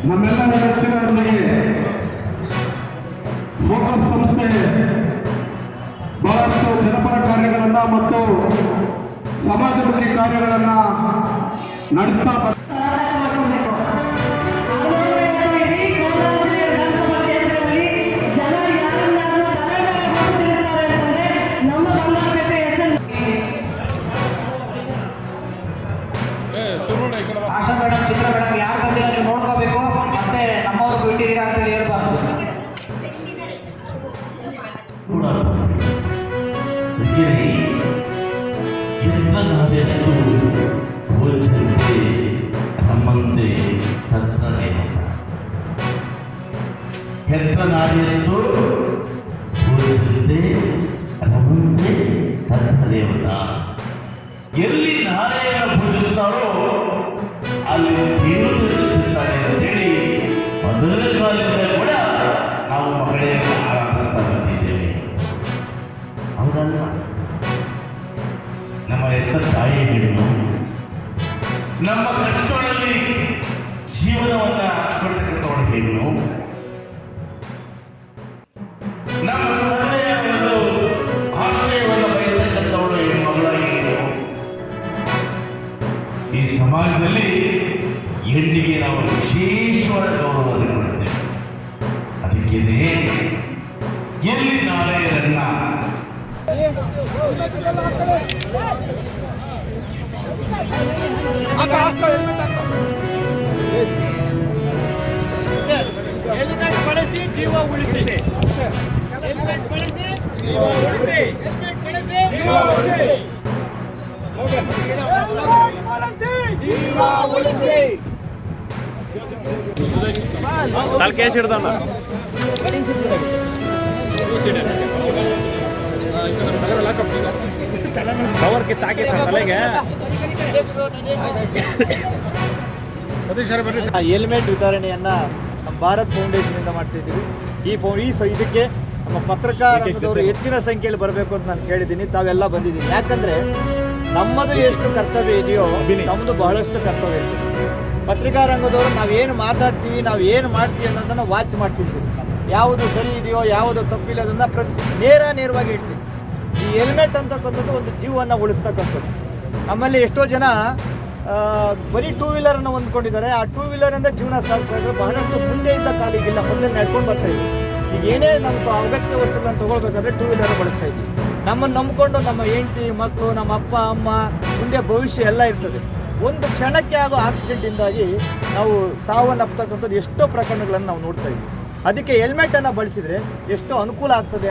ನಮ್ಮೆಲ್ಲರ ನೆಚ್ಚಿನವರಿಗೆ ಫೋಕಸ್ ಸಂಸ್ಥೆ ಬಹಳಷ್ಟು ಜನಪರ ಕಾರ್ಯಗಳನ್ನು ಮತ್ತು ಸಮಾಜಮುಖಿ ಕಾರ್ಯಗಳನ್ನು ನಡೆಸ್ತಾ ಆಶಾ ಮೇಡಮ್, ಚಿತ್ರ ಮೇಡಮ್ ಯಾರು ಬಂದಿಲ್ಲ ನೀವು ನೋಡ್ಕೋಬೇಕು. ಮತ್ತೆ ನಮ್ಮವ್ರು ಬಿಟ್ಟಿದ್ದೀರಾ ಅಂತ ಹೇಳಿ ಹೇಳ್ಬಾರ್ದು. ಎನ್ನನಾದೆಷ್ಟು ಭೋಜನಕ್ಕೆ ನಮ್ಮಂತೆ ತನ್ನನೇ ಎನ್ನನಾದೆಷ್ಟು ಭೋಜನತೆ ನಮ್ಮಂತೆ ತನ್ನದೇವನ. ಎಲ್ಲಿ ನಾಳೆಯನ್ನು ಪೂಜಿಸ್ತಾರೋ ಅಲ್ಲಿ ನೀರು ತಿಳಿಸುತ್ತಾರೆ ಅಂತೇಳಿ ಮೊದಲನೇ ಕಾಲದಿಂದ ಕೂಡ ನಾವು ಮಕ್ಕಳಿಗೆ ಆರಾಧಿಸ್ತಾ ಬಂದಿದ್ದೇವೆ. ಹೌದಲ್ಲ? ನಮ್ಮ ಎತ್ತ ತಾಯಿ ಹೆಣ್ಣು ನಮ್ಮ ಕಷ್ಟಗಳಲ್ಲಿ ಜೀವನವನ್ನ ಕೊಡ್ತಕ್ಕಂಥವಳ ಹೆಣ್ಣು, ನಮ್ಮ ತಂದೆಯ ಒಂದು ಆಶ್ರಯವನ್ನು ಬಯಸ್ತಕ್ಕಂಥವಳು ಹೆಣ್ಮಗಳಾಗಿದ್ದು, ಈ ಸಮಾಜದಲ್ಲಿ ಹೆಣ್ಣಿಗೆ ನಾವು ವಿಶೇಷವಾದ ಗೌರವವನ್ನು ಕೊಡ್ತೇವೆ. ಅದಕ್ಕೇನೆ ಎಲ್ಲಿ ನಾಳೆಯನ್ನ ಹೆಲ್ಮೆಟ್ ಬಳಸಿ ಜೀವ ಉಳಿಸಿ. ಹೆಲ್ಮೆಟ್ ಬಳಸಿ ಜೀವ ಉಳಿಸಿ. ಹೆಲ್ಮೆಟ್ ಬಳಸಿ ಜೀವ ಉಳಿಸಿ. ಜೀವ ಉಳಿಸಿ. ನಾಲ್ ಕೇಸ್ ಹಿಡ್ದಣ್ಣ ಕವರ್ ಕಿತ್ತಾಕಿ ತಲೆಗೆ. ಹೆಲ್ಮೆಟ್ ವಿತರಣೆಯನ್ನ ನಮ್ಮ ಭಾರತ್ ಫೌಂಡೇಶನ್ ಇಂದ ಮಾಡ್ತಿದ್ದೀವಿ. ಇದಕ್ಕೆ ನಮ್ಮ ಪತ್ರಕಾರ ರಂಗದವರು ಹೆಚ್ಚಿನ ಸಂಖ್ಯೆಯಲ್ಲಿ ಬರಬೇಕು ಅಂತ ನಾನು ಕೇಳಿದ್ದೀನಿ. ತಾವೆಲ್ಲ ಬಂದಿದ್ದೀನಿ. ಯಾಕಂದ್ರೆ ನಮ್ಮದು ಎಷ್ಟು ಕರ್ತವ್ಯ ಇದೆಯೋ ನಮ್ಮದು ಬಹಳಷ್ಟು ಕರ್ತವ್ಯ ಇದೆ. ಪತ್ರಿಕಾ ರಂಗದವರು ನಾವೇನು ಮಾತಾಡ್ತೀವಿ, ನಾವು ಏನು ಮಾಡ್ತೀವಿ ಅನ್ನೋದನ್ನು ವಾಚ್ ಮಾಡ್ತಿರ್ತೀವಿ. ಯಾವುದು ಸರಿ ಇದೆಯೋ ಯಾವುದು ತಪ್ಪಿಲ್ಲ ಅದನ್ನು ನೇರವಾಗಿ ಹೇಳ್ತೀವಿ. ಈ ಹೆಲ್ಮೆಟ್ ಅಂತಕ್ಕಂಥದ್ದು ಒಂದು ಜೀವವನ್ನು ಉಳಿಸ್ತಕ್ಕಂಥದ್ದು. ನಮ್ಮಲ್ಲಿ ಎಷ್ಟೋ ಜನ ಬರೀ ಟೂ ವೀಲರನ್ನು ಹೊಂದ್ಕೊಂಡಿದ್ದಾರೆ. ಆ ಟೂ ವೀಲರಿಂದ ಜೀವನ ಸಾಗಿಸ್ತಾ ಇದ್ದಾರೆ. ಬಹಳಷ್ಟು ಮುಂದೆ ಇದ್ದ ಕಾಲಿಗಿಲ್ಲ, ಮೊದಲೇ ನಡ್ಕೊಂಡು ಬರ್ತಾ ಇದ್ವಿ. ಈಗ ಏನೇ ನಮ್ಮ ಅಗತ್ಯ ವಸ್ತುಗಳನ್ನು ತೊಗೊಳ್ಬೇಕಾದ್ರೆ ಟೂ ವೀಲರ್ ಬಳಸ್ತಾ ಇದ್ವಿ. ನಮ್ಮನ್ನು ನಂಬಿಕೊಂಡು ನಮ್ಮ ಹೆಂಡತಿ ಮಕ್ಕಳು, ನಮ್ಮ ಅಪ್ಪ ಅಮ್ಮ, ಮುಂದೆ ಭವಿಷ್ಯ ಎಲ್ಲ ಇರ್ತದೆ. ಒಂದು ಕ್ಷಣಕ್ಕೆ ಆಗೋ ಆಕ್ಸಿಡೆಂಟಿಂದಾಗಿ ನಾವು ಸಾವನ್ನಪ್ಪತಕ್ಕಂಥದ್ದು ಎಷ್ಟೋ ಪ್ರಕರಣಗಳನ್ನು ನಾವು ನೋಡ್ತಾ ಇದ್ವಿ. ಅದಕ್ಕೆ ಹೆಲ್ಮೆಟನ್ನು ಬಳಸಿದರೆ ಎಷ್ಟೋ ಅನುಕೂಲ ಆಗ್ತದೆ.